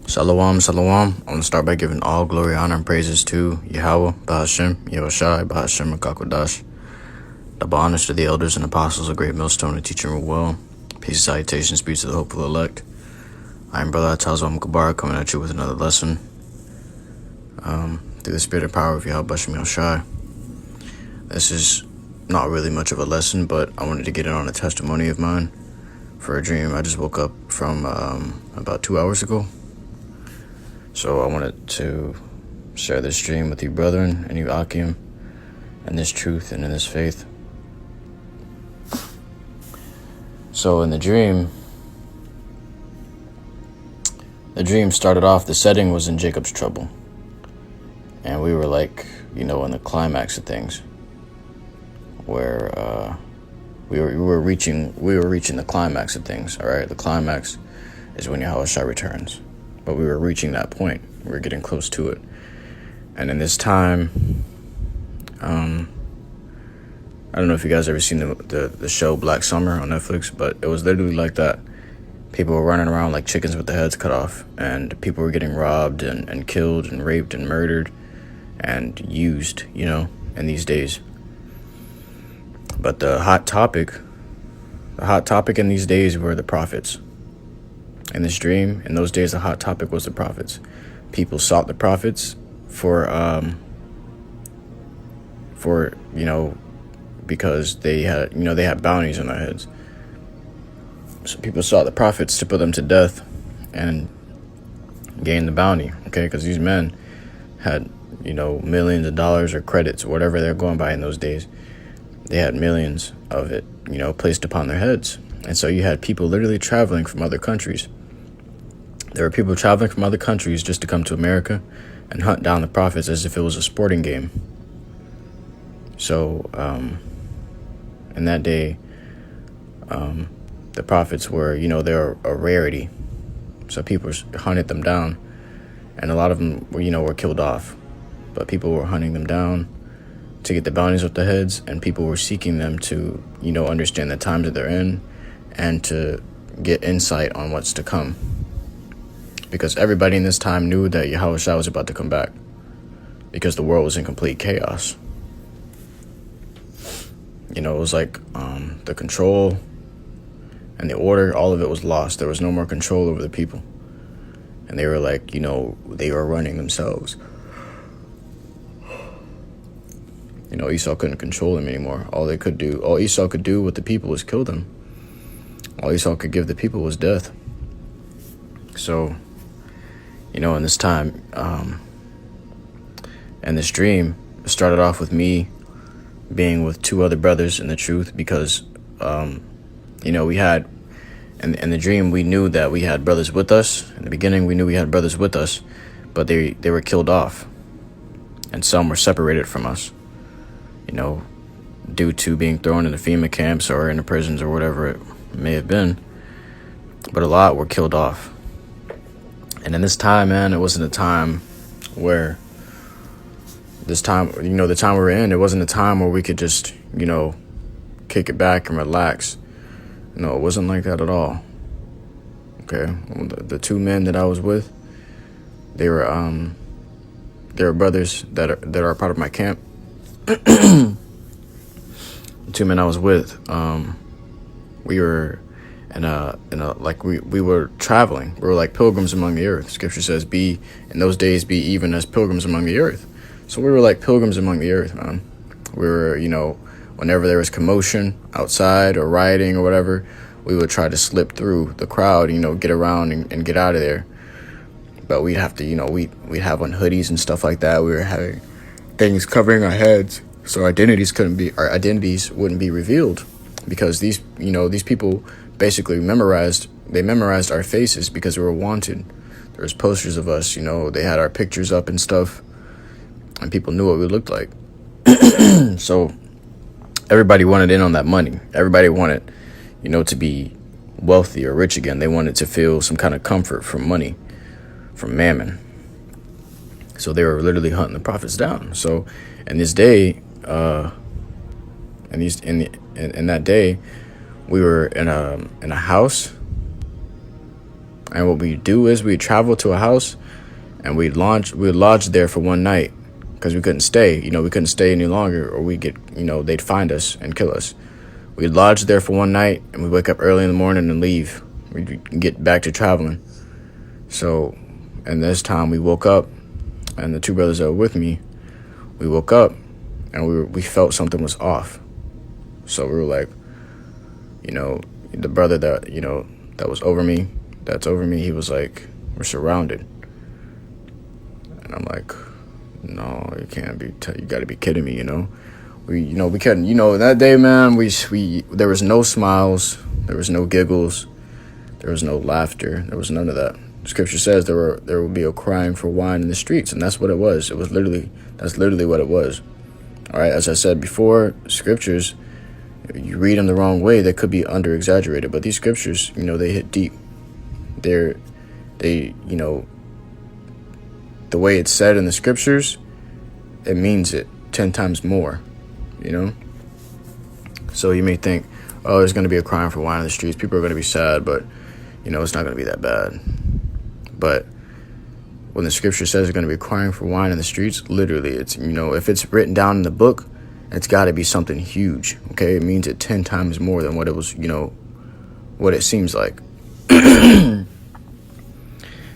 Shalom, shalom. I want to start by giving all glory, honor, and praises to Yahweh, Bahashem, Yahushai, Bahashem, Makakodash. Double honors to the elders and apostles of Great Millstone and teaching rule well. Peace and salutations be to the hopeful elect. I am Brother Itazawam coming at you with another lesson. Through the spirit and power of Yahweh, Bahashem, Yahushai. This is not really much of a lesson, but I wanted to get in on a testimony of mine for a dream I just woke up from about 2 hours ago. So I wanted to share this dream with you brethren and you Akim, and this truth and in this faith. So in the dream started off, the setting was in Jacob's trouble. And we were like, in the climax of things, where we were reaching the climax of things, all right? The climax is when Yahushua returns. But we were reaching that point. We were getting close to it. And in this time, I don't know if you guys ever seen the show Black Summer on Netflix, but it was literally like that. People were running around like chickens with their heads cut off, and people were getting robbed and killed and raped and murdered and used, in these days. But the hot topic in these days were the prophets. In this dream, in those days, the hot topic was the prophets. People sought the prophets for because they had bounties on their heads. So people sought the prophets to put them to death and gain the bounty, okay? Because these men had, millions of dollars or credits or whatever they're going by in those days. They had millions of it, placed upon their heads. And so you had people literally traveling from other countries. There were people traveling from other countries just to come to America and hunt down the prophets as if it was a sporting game. So, in that day, the prophets were, they were a rarity. So people hunted them down, and a lot of them were killed off. But people were hunting them down to get the bounties off their heads, and people were seeking them to, understand the times that they're in and to get insight on what's to come. Because everybody in this time knew that Yahushua was about to come back, because the world was in complete chaos. It was like the control and the order, all of it was lost. There was no more control over the people. And they were like, they were running themselves. Esau couldn't control them anymore. All Esau could do with the people was kill them. All Esau could give the people was death. So, in this time, and this dream started off with me being with two other brothers in the truth, because, we had, in the dream, we knew that we had brothers with us. In the beginning, we knew we had brothers with us, but they were killed off, and some were separated from us, due to being thrown into FEMA camps or into prisons or whatever it may have been. But a lot were killed off. And in this time, man, it wasn't a time where the time we were in, it wasn't a time where we could just, kick it back and relax. No, it wasn't like that at all. Okay. The two men that I was with, they were brothers that are part of my camp. The two men I was with, we were we were traveling. We were like pilgrims among the earth. Scripture says, in those days, be even as pilgrims among the earth. So we were like pilgrims among the earth, man. We were, whenever there was commotion outside or rioting or whatever, we would try to slip through the crowd, get around and get out of there. But we'd have to, we'd have on hoodies and stuff like that. We were having things covering our heads, so our identities wouldn't be revealed, because these people basically memorized our faces because we were wanted. There was posters of us, they had our pictures up and stuff, and people knew what we looked like. So everybody wanted in on that money. Everybody wanted, to be wealthy or rich again. They wanted to feel some kind of comfort from money, from mammon. So they were literally hunting the prophets down. So in this day, in that day, we were in a house And what we do is we travel to a house, and we'd lodge there for one night because we couldn't stay. We couldn't stay any longer, or we get, they'd find us and kill us. We'd lodge there for one night, and we wake up early in the morning and leave. We'd get back to traveling. So, and this time we woke up, and the two brothers that were with me, we woke up, and we felt something was off. So we were like, the brother that, that was over me, he was like, we're surrounded. And I'm like, no, you can't be, you gotta be kidding me, we couldn't, that day, man, there was no smiles, there was no giggles, there was no laughter, there was none of that. Scripture says there will be a crying for wine in the streets, and that's what it was. That's literally what it was. All right, as I said before, scriptures, you read them the wrong way, they could be under exaggerated, but these scriptures, they hit deep. The way it's said in the scriptures, it means it 10 times more, So you may think, oh, there's going to be a crying for wine in the streets. People are going to be sad, but, it's not going to be that bad. But when the scripture says there's going to be crying for wine in the streets, literally, it's, if it's written down in the book, it's got to be something huge, okay? It means it 10 times more than what it was, what it seems like.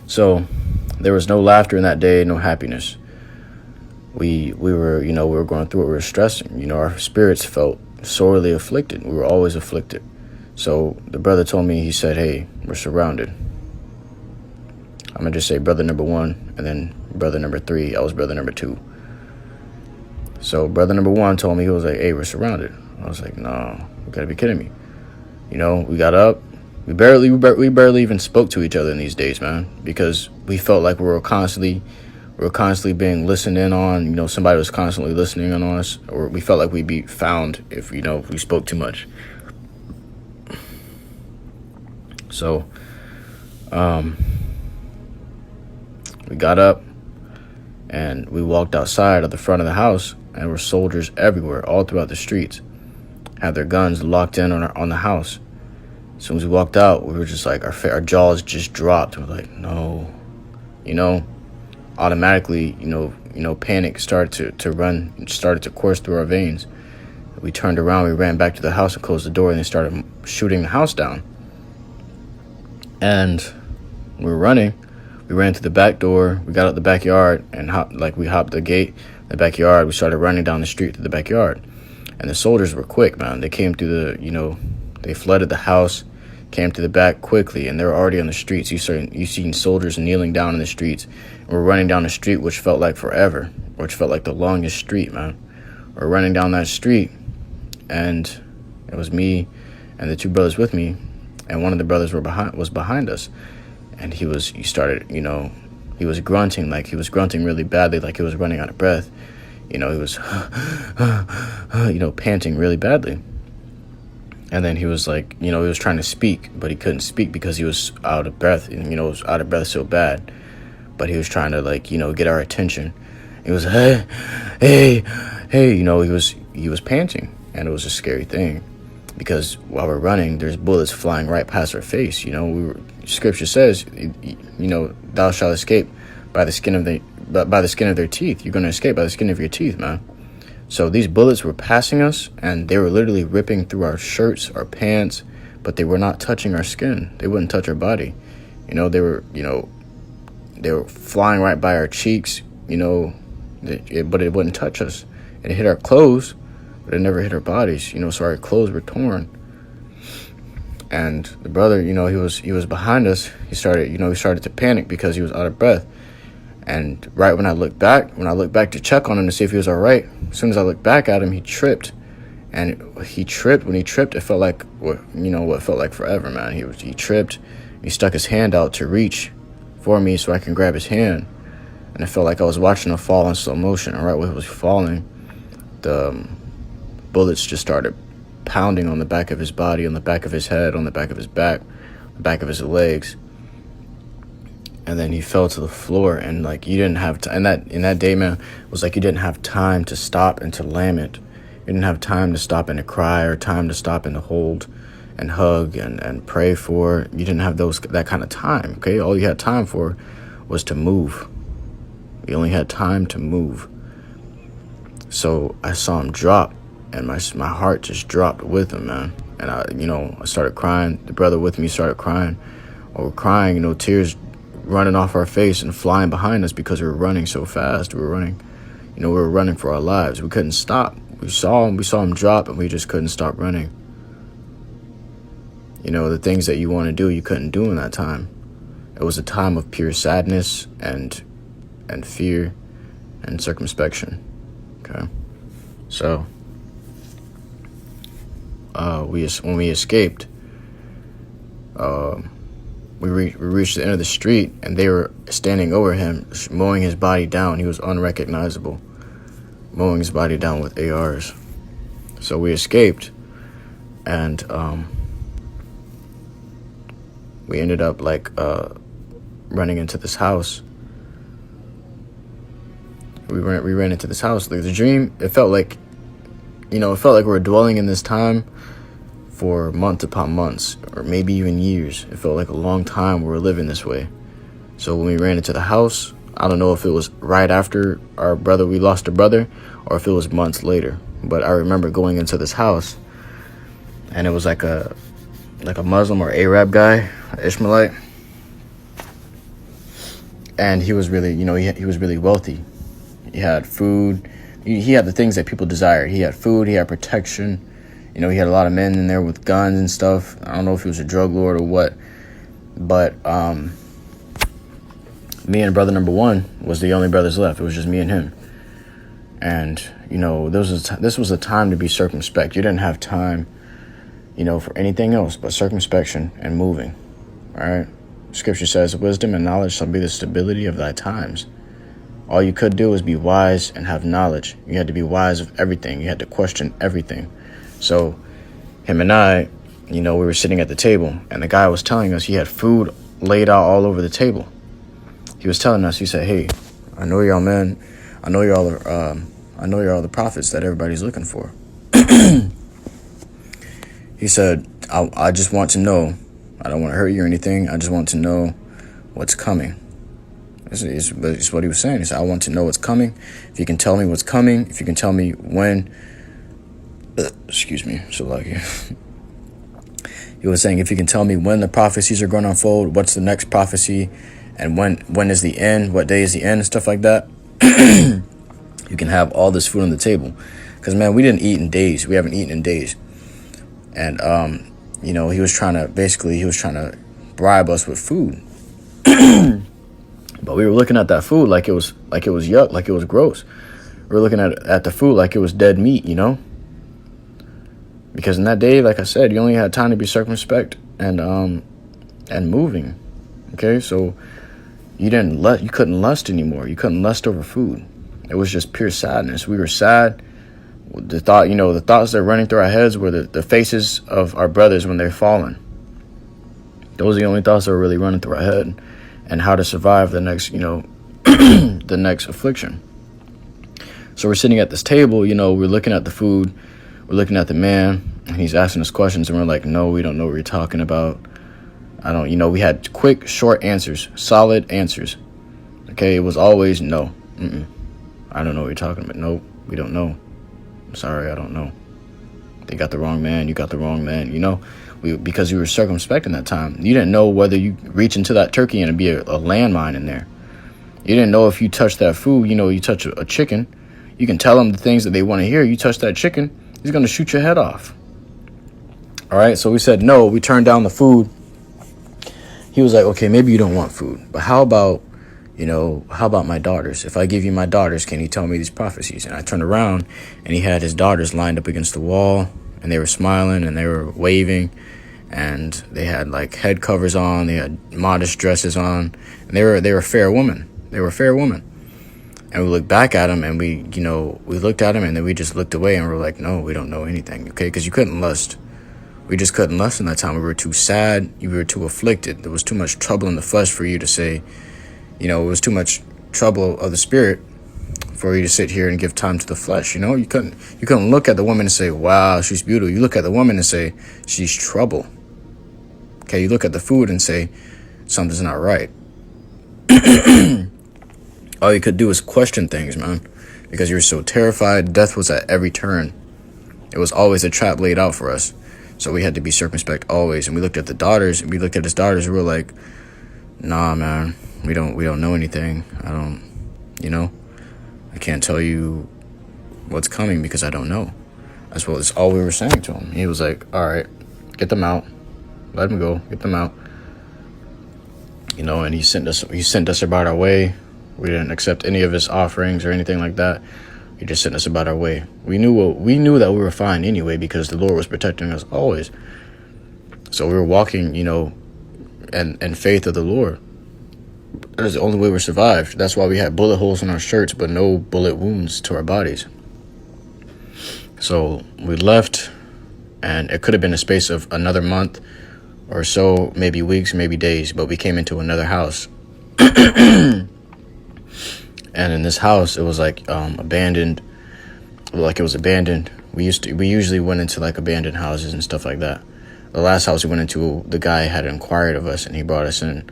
So there was no laughter in that day, no happiness. We were going through it, we were stressing. Our spirits felt sorely afflicted. We were always afflicted. So the brother told me, he said, hey, we're surrounded. I'm going to just say brother number 1, and then brother number 3. I was brother number 2. So brother number 1 told me, he was like, hey, we're surrounded. I was like, no, you got to be kidding me. We got up. We barely even spoke to each other in these days, man, because we felt like we were constantly being listened in on. Somebody was constantly listening on us, or we felt like we'd be found if we spoke too much. So, we got up and we walked outside of the front of the house, and there were soldiers everywhere, all throughout the streets, had their guns locked in on the house. As soon as we walked out, we were just like, our jaws just dropped. We're like, no, automatically, panic started to course through our veins. We turned around, we ran back to the house and closed the door, and they started shooting the house down. And we were running. We ran to the back door. We got out the backyard and we hopped the gate, the backyard. We started running down the street to the backyard. And the soldiers were quick, man. They came through they flooded the house, came to the back quickly, and they were already on the streets. You seen soldiers kneeling down in the streets. And we're running down the street, which felt like forever, which felt like the longest street, man. We're running down that street, and it was me and the two brothers with me, and one of the brothers was behind us. And he was grunting, like he was grunting really badly, like he was running out of breath. He was, panting really badly. And then he was like, he was trying to speak, but he couldn't speak because he was out of breath. And, was out of breath so bad. But he was trying to, get our attention. He was, hey, he was panting. And it was a scary thing. Because while we're running, there's bullets flying right past our face. Scripture says, thou shalt escape by the skin of their teeth. You're going to escape by the skin of your teeth, man. So these bullets were passing us, and they were literally ripping through our shirts, our pants, but they were not touching our skin. They wouldn't touch our body. They were flying right by our cheeks, but it wouldn't touch us. It hit our clothes, but it never hit our bodies, so our clothes were torn. And the brother, he was behind us. He started to panic because he was out of breath. And right when I looked back to check on him to see if he was all right, as soon as I looked back at him, he tripped. And when he tripped, it felt like, what felt like forever, man. He tripped. He stuck his hand out to reach for me so I can grab his hand. And it felt like I was watching him fall in slow motion. And right when he was falling, the bullets just started pounding on the back of his body, on the back of his head, on the back of his back, the back of his legs. And then he fell to the floor, and you didn't have time. And in that day, man, it was like you didn't have time to stop and to lament. You didn't have time to stop and to cry, or time to stop and to hold. and hug and pray for. You didn't have that kind of time, okay? All you had time for was to move. You only had time to move. So I saw him drop, and my heart just dropped with him, man. And I started crying. The brother with me started crying. While we're crying, tears running off our face and flying behind us because we were running so fast. We were running for our lives. We couldn't stop. We saw him drop, and we just couldn't stop running. The things that you want to do, you couldn't do in that time. It was a time of pure sadness and fear and circumspection. Okay, so when we escaped, we reached the end of the street, and they were standing over him, mowing his body down. He was unrecognizable, mowing his body down with ARs. So we escaped, and we ended up running into this house. We ran into this house. Like, the dream, it felt like we were dwelling in this time for months upon months, or maybe even years. It felt like a long time we were living this way. So when we ran into the house, I don't know if it was right after we lost a brother, or if it was months later. But I remember going into this house, and it was like a Muslim or Arab guy, Ishmaelite, and he was really, he was really wealthy. He had food. He had the things that people desired. He had food. He had protection. He had a lot of men in there with guns and stuff. I don't know if he was a drug lord or what, but me and brother number one was the only brothers left. It was just me and him. And this was a time to be circumspect. You didn't have time, for anything else but circumspection and moving. All right. Scripture says, wisdom and knowledge shall be the stability of thy times. All you could do was be wise and have knowledge. You had to be wise of everything. You had to question everything. So him and I, we were sitting at the table, and the guy was telling us he had food laid out all over the table. He was telling us, he said, hey, I know y'all, man. I know you're all the prophets that everybody's looking for. He said, I just want to know. I don't want to hurt you or anything. I just want to know what's coming. It's what he was saying. He said, I want to know what's coming. If you can tell me what's coming, if you can tell me when, excuse me, so lucky. He was saying, if you can tell me when the prophecies are going to unfold, what's the next prophecy, and when is the end, what day is the end, and stuff like that, you can have all this food on the table. Because, man, we didn't eat in days. We haven't eaten in days. And, he was trying to bribe us with food. But we were looking at that food like it was yuck, like it was gross. We were looking at the food like it was dead meat, Because in that day, like I said, you only had time to be circumspect and moving. Okay, so you couldn't lust anymore. You couldn't lust over food. It was just pure sadness. We were sad. The thoughts that were running through our heads were the faces of our brothers when they're fallen. Those are the only thoughts that were really running through our head, and how to survive the next, the next affliction. So we're sitting at this table, we're looking at the food, we're looking at the man, and he's asking us questions, and we're like, no, we don't know what you're talking about. We had quick, short answers, solid answers. Okay, it was always no. I don't know what you're talking about. No, we don't know. I'm sorry, I don't know. They got the wrong man, you got the wrong man, because we were circumspect in that time. You didn't know whether you reach into that turkey and it'd be a landmine in there. You didn't know if you touch that food, you touch a chicken, you can tell them the things that they want to hear. You touch that chicken, he's going to shoot your head off. All right, so we said no. We turned down the food. He was like, okay, maybe you don't want food, but how about my daughters? If I give you my daughters, can you tell me these prophecies? And I turned around, and he had his daughters lined up against the wall, and they were smiling, and they were waving, and they had head covers on, they had modest dresses on, and they were fair women. They were fair women. And we looked back at them, and we looked at them, and then we just looked away, and we were like, no, we don't know anything, okay? Because you couldn't lust. We just couldn't lust in that time. We were too sad. We were too afflicted. There was too much trouble in the flesh for you to say, it was too much trouble of the spirit for you to sit here and give time to the flesh. You couldn't look at the woman and say, wow, she's beautiful. You look at the woman and say, she's trouble. Okay, you look at the food and say, something's not right. All you could do is question things, man, because you were so terrified. Death was at every turn. It was always a trap laid out for us. So we had to be circumspect always. And we looked at the daughters, and we looked at his daughters, and we were like, nah, man, we don't know anything. I can't tell you what's coming because I don't know. That's all we were saying to him. He was like, all right, get them out. Let them go. Get them out. And he sent us about our way. We didn't accept any of his offerings or anything like that. He just sent us about our way. We knew that we were fine anyway because the Lord was protecting us always. So we were walking, in faith of the Lord. That is the only way we survived. That's why we had bullet holes in our shirts, but no bullet wounds to our bodies. So we left, and it could have been a space of another month or so, maybe weeks, maybe days, but we came into another house. And in this house, it was like abandoned. Like it was abandoned. We usually went into like abandoned houses and stuff like that. The last house we went into, the guy had inquired of us and he brought us in.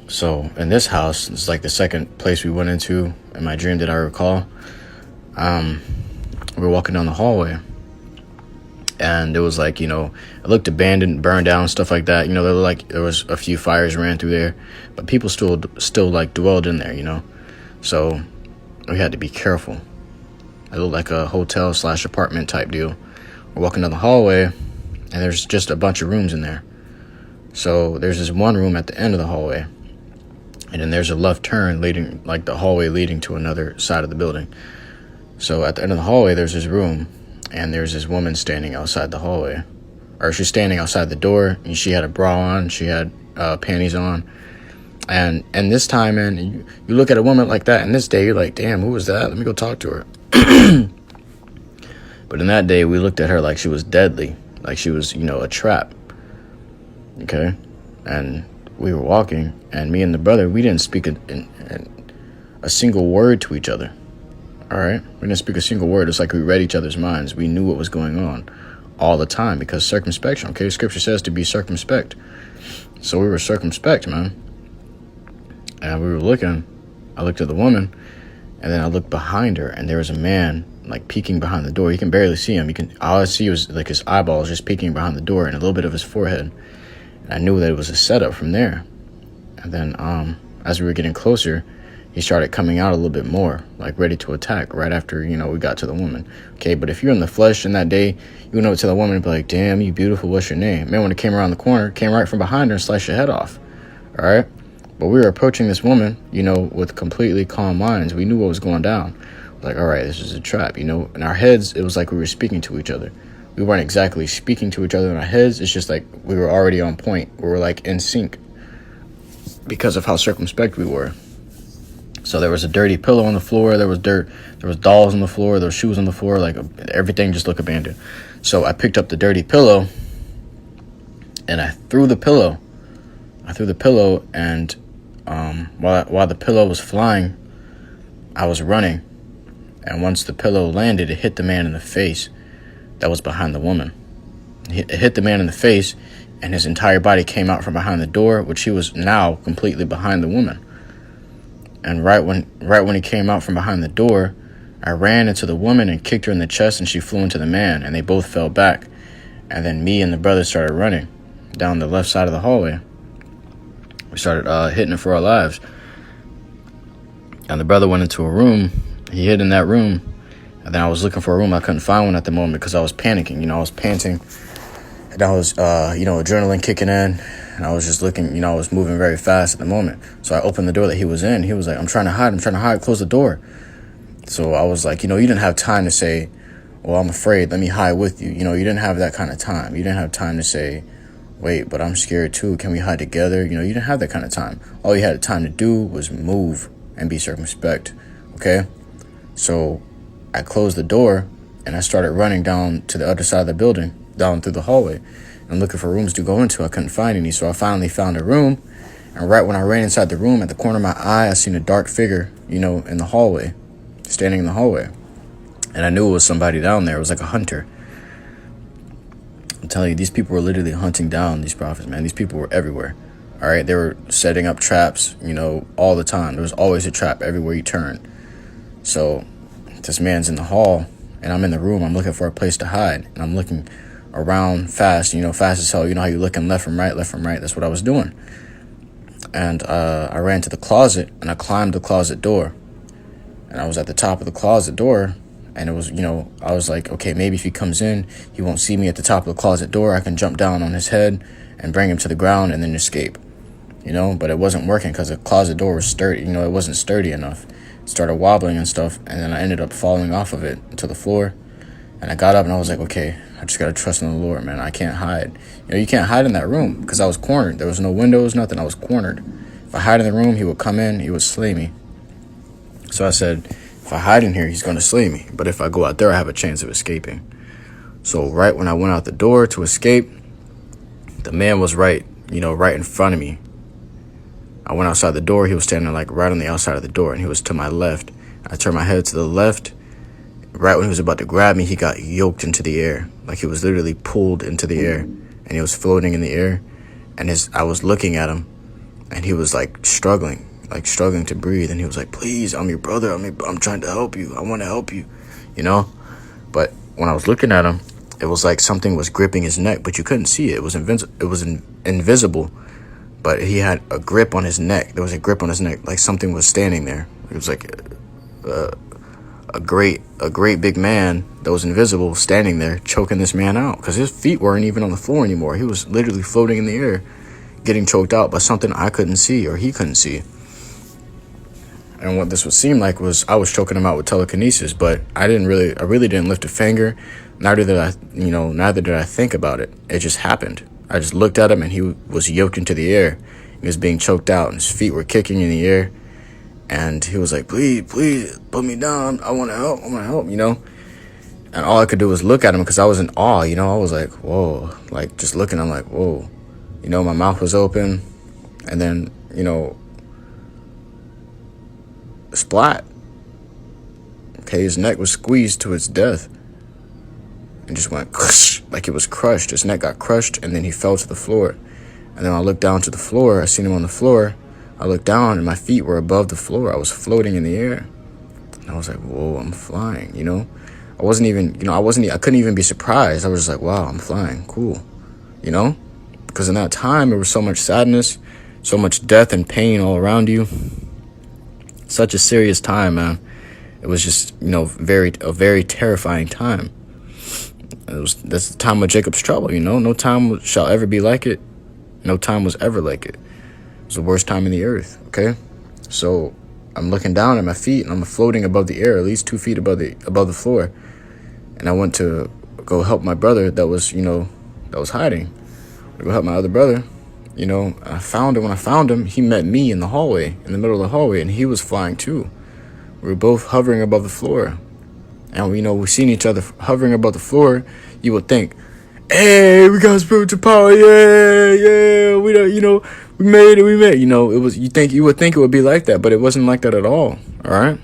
So in this house, it's like the second place we went into in my dream that I recall. We were walking down the hallway, and it was like, it looked abandoned, burned down, stuff like that. There was a few fires ran through there, but people still like dwelled in there, So we had to be careful. It looked like a hotel / apartment type deal. We're walking down the hallway, and there's just a bunch of rooms in there. So there's this one room at the end of the hallway, and then there's a left turn leading, like the hallway leading to another side of the building. So at the end of the hallway, there's this room, and there's this woman standing outside the hallway. Or she's standing outside the door, and she had a bra on, she had panties on. And this time, man, you look at a woman like that, and this day, you're like, damn, who was that? Let me go talk to her. But in that day, we looked at her like she was deadly, like she was, a trap. Okay? And we were walking, and me and the brother, we didn't speak a single word to each other. All right? We didn't speak a single word. It's like we read each other's minds. We knew what was going on all the time because circumspection, okay? Scripture says to be circumspect. So we were circumspect, man. And we were looking. I looked at the woman, and then I looked behind her, and there was a man, like, peeking behind the door. You can barely see him. All I see was, like, his eyeballs just peeking behind the door and a little bit of his forehead. And I knew that it was a setup from there. And then as we were getting closer, he started coming out a little bit more, like ready to attack right after, we got to the woman. Okay, but if you're in the flesh in that day, you went up to the woman and be like, damn, you beautiful, what's your name? Man, when it came around the corner, came right from behind her and sliced your head off. All right? But we were approaching this woman, with completely calm minds. We knew what was going down. Like, all right, this is a trap, In our heads, it was like we were speaking to each other. We weren't exactly speaking to each other in our heads. It's just like we were already on point. We were like in sync because of how circumspect we were. So there was a dirty pillow on the floor. There was dirt. There was dolls on the floor. There was shoes on the floor. Like everything just looked abandoned. So I picked up the dirty pillow and I threw the pillow. And while the pillow was flying, I was running. And once the pillow landed, it hit the man in the face that was behind the woman. It hit the man in the face, and his entire body came out from behind the door, which he was now completely behind the woman. And right when he came out from behind the door, I ran into the woman and kicked her in the chest, and she flew into the man, and they both fell back. And then me and the brother started running down the left side of the hallway. We started hitting it for our lives. And the brother went into a room. He hid in that room. And then I was looking for a room. I couldn't find one at the moment because I was panicking. I was panting. And I was, adrenaline kicking in. And I was just looking, I was moving very fast at the moment. So I opened the door that he was in. He was like, I'm trying to hide, close the door. So I was like, you didn't have time to say, well, I'm afraid, let me hide with you. You didn't have that kind of time. You didn't have time to say, wait, but I'm scared too. Can we hide together? You didn't have that kind of time. All you had time to do was move and be circumspect. Okay? So I closed the door and I started running down to the other side of the building, down through the hallway. I'm looking for rooms to go into. I couldn't find any, so I finally found a room. And right when I ran inside the room, at the corner of my eye, I seen a dark figure, in the hallway, standing in the hallway. And I knew it was somebody down there. It was like a hunter. I'm telling you, these people were literally hunting down these prophets, man. These people were everywhere. All right, they were setting up traps, all the time. There was always a trap everywhere you turn. So this man's in the hall, and I'm in the room. I'm looking for a place to hide, and I'm looking around fast, fast as hell. You know how you're looking left from right. That's what I was doing. And I ran to the closet, and I climbed the closet door. And I was at the top of the closet door, and it was, I was like, okay, maybe if he comes in, he won't see me at the top of the closet door. I can jump down on his head and bring him to the ground and then escape, but it wasn't working because the closet door was sturdy. It wasn't sturdy enough. It started wobbling and stuff, and then I ended up falling off of it to the floor. And I got up and I was like, okay, I just got to trust in the Lord, man. I can't hide. You can't hide in that room because I was cornered. There was no windows, nothing. I was cornered. If I hide in the room, he would come in, he would slay me. So I said, if I hide in here, he's going to slay me. But if I go out there, I have a chance of escaping. So right when I went out the door to escape, the man was right in front of me. I went outside the door. He was standing like right on the outside of the door, and he was to my left. I turned my head to the left. Right when he was about to grab me, he got yoked into the air. Like he was literally pulled into the air, and he was floating in the air. And I was looking at him, and he was like struggling to breathe. And he was like, please, I'm your brother. I'm trying to help you. I want to help you, But when I was looking at him, it was like something was gripping his neck, but you couldn't see it. It was invisible, but he had a grip on his neck. There was a grip on his neck, like something was standing there. It was like a great big man that was invisible standing there choking this man out because his feet weren't even on the floor anymore. He was literally floating in the air, getting choked out by something I couldn't see or he couldn't see. And what this would seem like was I was choking him out with telekinesis, but I really didn't lift a finger. Neither did I think about it. It just happened. I just looked at him and he was yoked into the air. He was being choked out and his feet were kicking in the air. And he was like, please, put me down. I want to help, And all I could do was look at him because I was in awe, I was like, whoa, like just looking, I'm like, whoa. My mouth was open and then, splat. Okay, his neck was squeezed to its death and just went like it was crushed. His neck got crushed and then he fell to the floor. And then I looked down to the floor. I seen him on the floor. I looked down and my feet were above the floor. I was floating in the air. And I was like, whoa, I'm flying, I wasn't even, I couldn't even be surprised. I was just like, wow, I'm flying. Cool. Because in that time, there was so much sadness, so much death and pain all around you. Such a serious time, man. It was just, a very terrifying time. That's the time of Jacob's trouble, No time shall ever be like it. No time was ever like it. It was the worst time in the earth, okay? So I'm looking down at my feet, and I'm floating above the air, at least 2 feet above the floor. And I went to go help my brother that was hiding. To go help my other brother. I found him. When I found him, he met me in the hallway, in the middle of the hallway, and he was flying too. We were both hovering above the floor. And we seen each other hovering above the floor. You would think, hey, we got spiritual power, yeah, we don't, we made it. It was, you would think it would be like that, but it wasn't like that at all right?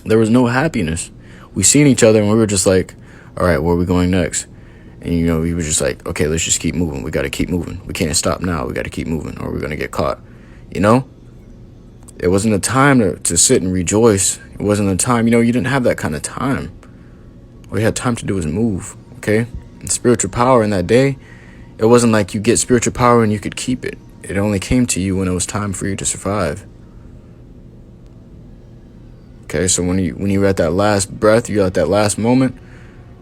There was no happiness. We seen each other and we were just like, all right, where are we going next? And, we were just like, okay, let's just keep moving. We got to keep moving. We can't stop now. We got to keep moving or we're going to get caught, It wasn't a time to sit and rejoice. It wasn't a time, you didn't have that kind of time. All you had time to do was move, okay? And spiritual power in that day, it wasn't like you get spiritual power and you could keep it. It only came to you when it was time for you to survive. Okay, so when you were at that last breath, you're at that last moment,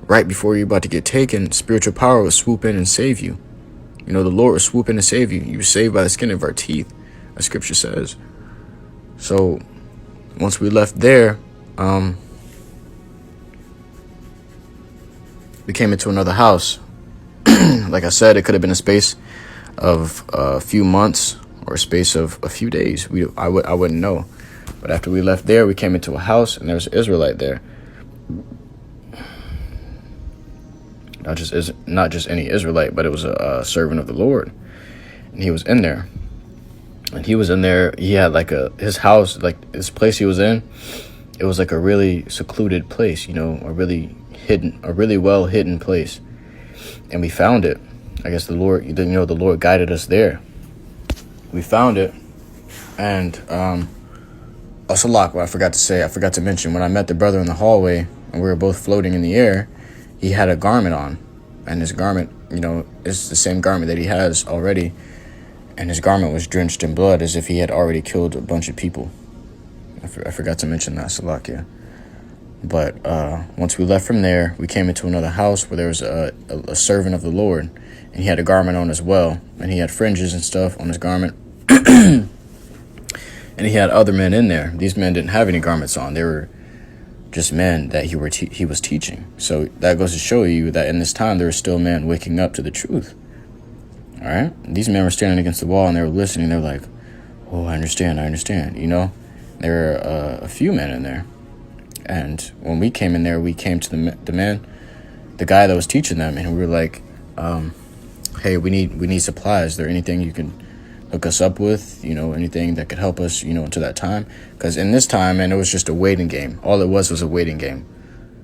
right before you're about to get taken, spiritual power will swoop in and save you. The Lord will swoop in and save you. You were saved by the skin of our teeth, as Scripture says. So once we left there, we came into another house. Like I said, it could have been a space of a few months or a space of a few days. I wouldn't know. But after we left there, we came into a house and there was an Israelite there. Not just any Israelite, but it was a servant of the Lord. And he was in there. And he was in there. He had like his house, like this place he was in. It was like a really secluded place, a really well hidden place. And we found it. I guess the Lord guided us there. We found it. And also, what I forgot to mention, when I met the brother in the hallway and we were both floating in the air, he had a garment on. And his garment, is the same garment that he has already. And his garment was drenched in blood as if he had already killed a bunch of people. I forgot to mention that, Salakia. But once we left from there, we came into another house where there was a servant of the Lord. And he had a garment on as well. And he had fringes and stuff on his garment. And he had other men in there. These men didn't have any garments on. They were just men that he was teaching. So that goes to show you that in this time, there were still men waking up to the truth. All right? These men were standing against the wall and they were listening. They were like, oh, I understand. There were a few men in there. And when we came in there, we came to the guy that was teaching them. And we were like, hey, we need supplies. Is there anything you can hook us up with? Anything that could help us, into that time? Because in this time, man, it was just a waiting game. All it was a waiting game.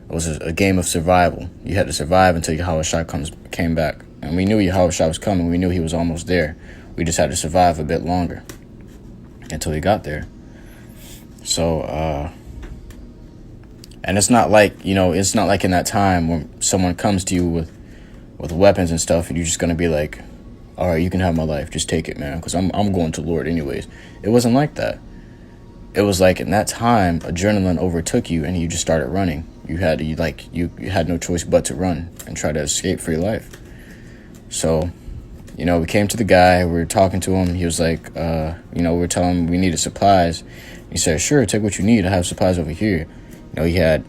It was a game of survival. You had to survive until Yahushua came back. And we knew Yahushua was coming. We knew he was almost there. We just had to survive a bit longer until he got there. So, and it's not like in that time when someone comes to you with weapons and stuff and you're just going to be like, all right, you can have my life. Just take it, man, because I'm going to the Lord anyways. It wasn't like that. It was like in that time, adrenaline overtook you and you just started running. You had no choice but to run and try to escape for your life. So, we came to the guy. We were talking to him. He was like, we were telling him we needed supplies. He said, sure, take what you need. I have supplies over here. He had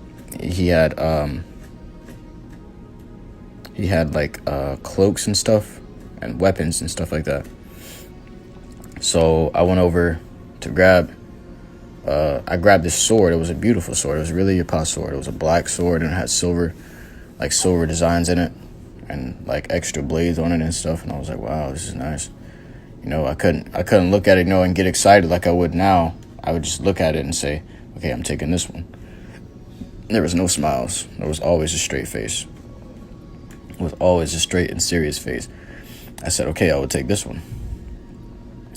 like cloaks and stuff and weapons and stuff like that. So I went over to I grabbed this sword. It was a beautiful sword. It was really a past sword. It was a black sword and it had silver designs in it and like extra blades on it and stuff. And I was like, wow, this is nice. I couldn't look at it, and get excited like I would now. I would just look at it and say, okay, I'm taking this one. There was no smiles. There was always a straight face. It was always a straight and serious face. I said, okay, I would take this one.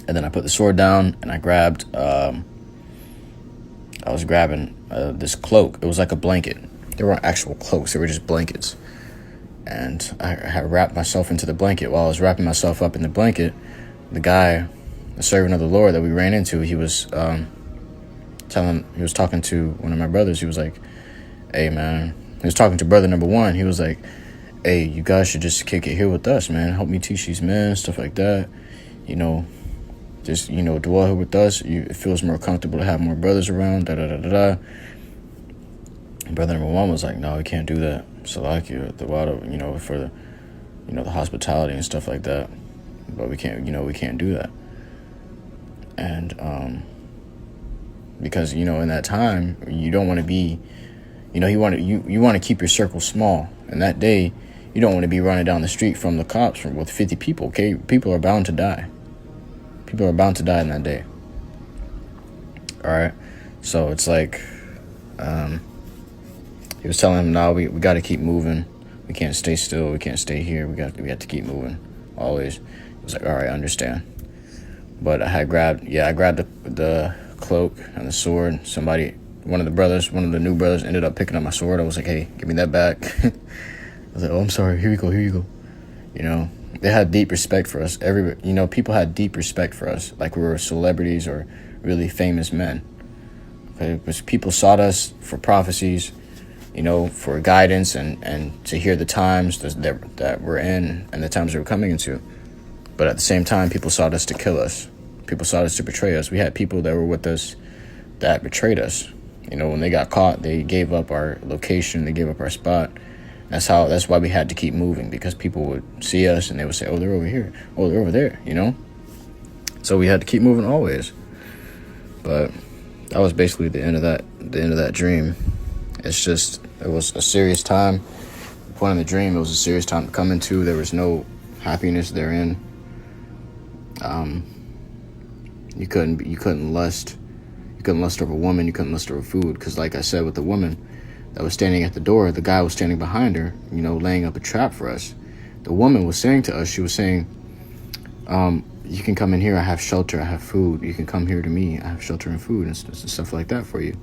And then I put the sword down and I was grabbing this cloak. It was like a blanket. They weren't actual cloaks. They were just blankets. And I had wrapped myself into the blanket. While I was wrapping myself up in the blanket, the servant of the Lord that we ran into, he was talking to one of my brothers. He was like, hey, man. He was talking to brother number one. He was like, hey, you guys should just kick it here with us, man. Help me teach these men, stuff like that. Just, dwell here with us. It feels more comfortable to have more brothers around, da-da-da-da-da. Brother number one was like, no, we can't do that. Salakia, the water, for the, the hospitality and stuff like that. But we can't do that. And, because, in that time, you don't want to be, you want to keep your circle small. And that day, you don't want to be running down the street from the cops with 50 people, okay? People are bound to die. People are bound to die in that day. All right? So it's like, he was telling him, no, we got to keep moving. We can't stay still. We can't stay here. We have to keep moving, always. He was like, all right, I understand. But I grabbed the cloak and the sword. One of the new brothers ended up picking up my sword. I was like, hey, give me that back. I was like, oh, I'm sorry. Here you go. They had deep respect for us. People had deep respect for us, like we were celebrities or really famous men. Okay, because people sought us for prophecies, for guidance and to hear the times that we're in and the times that we're coming into. But at the same time, people sought us to kill us. People sought us to betray us. We had people that were with us that betrayed us. When they got caught, they gave up our location, they gave up our spot. That's why we had to keep moving, because people would see us and they would say, oh, they're over here. Oh, they're over there, So we had to keep moving always. But that was basically the end of that dream. It was a serious time. The point of the dream, it was a serious time to come into. There was no happiness therein. You couldn't lust over a woman. You couldn't lust over food, because like I said, with the woman that was standing at the door, the guy was standing behind her, laying up a trap for us. The woman was saying to us, she was saying, you can come in here, I have shelter, I have food. You can come here to me, I have shelter and food, and stuff like that for you.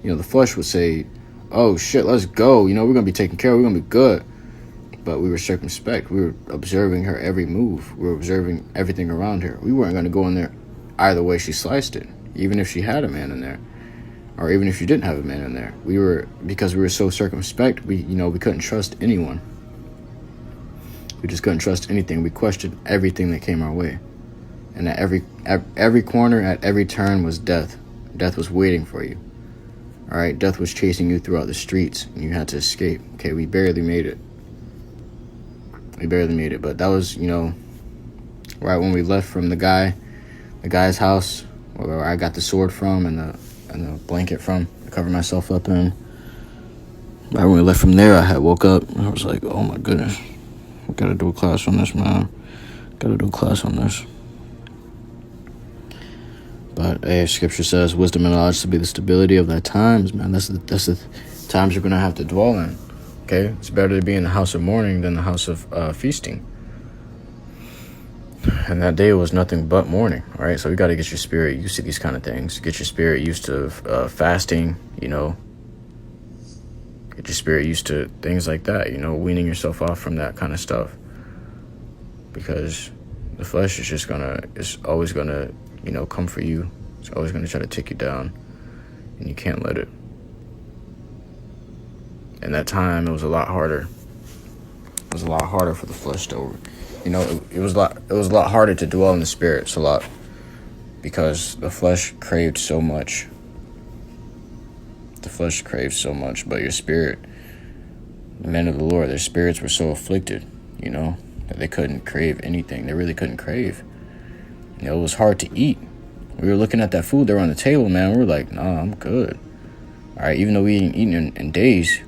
The flesh would say, oh shit, let's go, we're going to be taken care of, we're going to be good. But we were circumspect. We were observing her every move. We were observing everything around her. We weren't going to go in there either way she sliced it, even if she had a man in there, or even if she didn't have a man in there. Because we were so circumspect, we couldn't trust anyone. We just couldn't trust anything. We questioned everything that came our way. And at every corner, at every turn was death. Death was waiting for you. All right, death was chasing you throughout the streets, and you had to escape. Okay, we barely made it. But that was, right when we left from the guy's house, where I got the sword from and the blanket from to cover myself up in. Right when we left from there, I had woke up and I was like, oh my goodness, we gotta do a class on this, man. But hey, Scripture says wisdom and knowledge to be the stability of thy times, man. That's the times you're gonna have to dwell in. Okay, it's better to be in the house of mourning than the house of feasting. And that day was nothing but mourning, all right? So we got to get your spirit used to these kind of things. Get your spirit used to fasting, Get your spirit used to things like that, weaning yourself off from that kind of stuff. Because the flesh is always gonna, come for you. It's always gonna try to take you down, and you can't let it. And that time, it was a lot harder. It was a lot harder for the flesh to, it was a lot harder to dwell in the spirit. It's a lot, because the flesh craved so much. But your spirit, the men of the Lord, their spirits were so afflicted, that they couldn't crave anything. They really couldn't crave. It was hard to eat. We were looking at that food there on the table, man. We were like, nah, I'm good. All right, even though we hadn't eaten in days,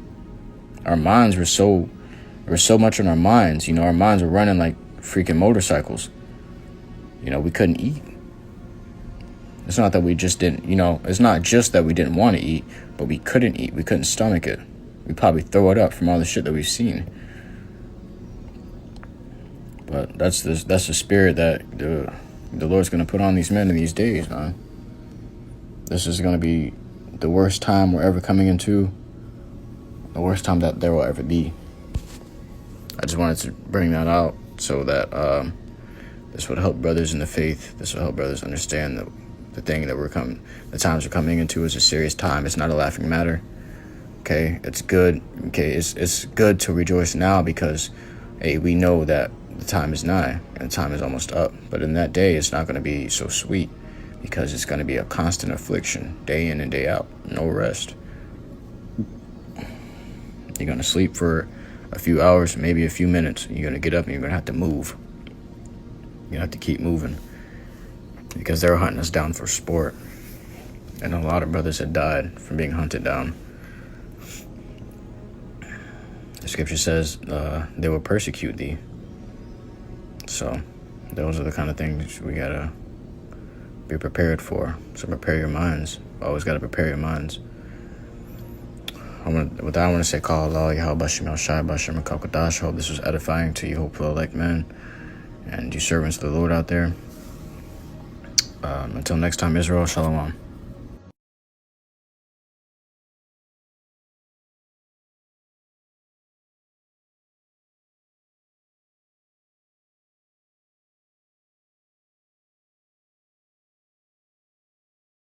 our minds there was so much on our minds. Our minds were running like freaking motorcycles. We couldn't eat. It's not that we just didn't, it's not just that we didn't want to eat, but we couldn't eat. We couldn't stomach it. We'd probably throw it up from all the shit that we've seen. But that's the spirit that the Lord's going to put on these men in these days, man. This is going to be the worst time we're ever coming into. The worst time that there will ever be. I just wanted to bring that out so that this would help brothers in the faith. This will help brothers understand the times we're coming into is a serious time. It's not a laughing matter. Okay, it's good. Okay, it's good to rejoice now, because hey, we know that the time is nigh and the time is almost up. But in that day, it's not going to be so sweet, because it's going to be a constant affliction, day in and day out, no rest. You're going to sleep for a few hours, maybe a few minutes. You're going to get up and you're going to have to move. You have to keep moving, because they were hunting us down for sport. And a lot of brothers had died from being hunted down. The Scripture says they will persecute thee. So those are the kind of things we got to be prepared for. So prepare your minds. Always got to prepare your minds. With that, I want to say, call Allah, Yahweh, Bashim, Al-Shai, Bashim, Al-Kakadash. Hope this was edifying to you, hopefully, like men, and you servants of the Lord out there. Until next time, Israel, Shalom.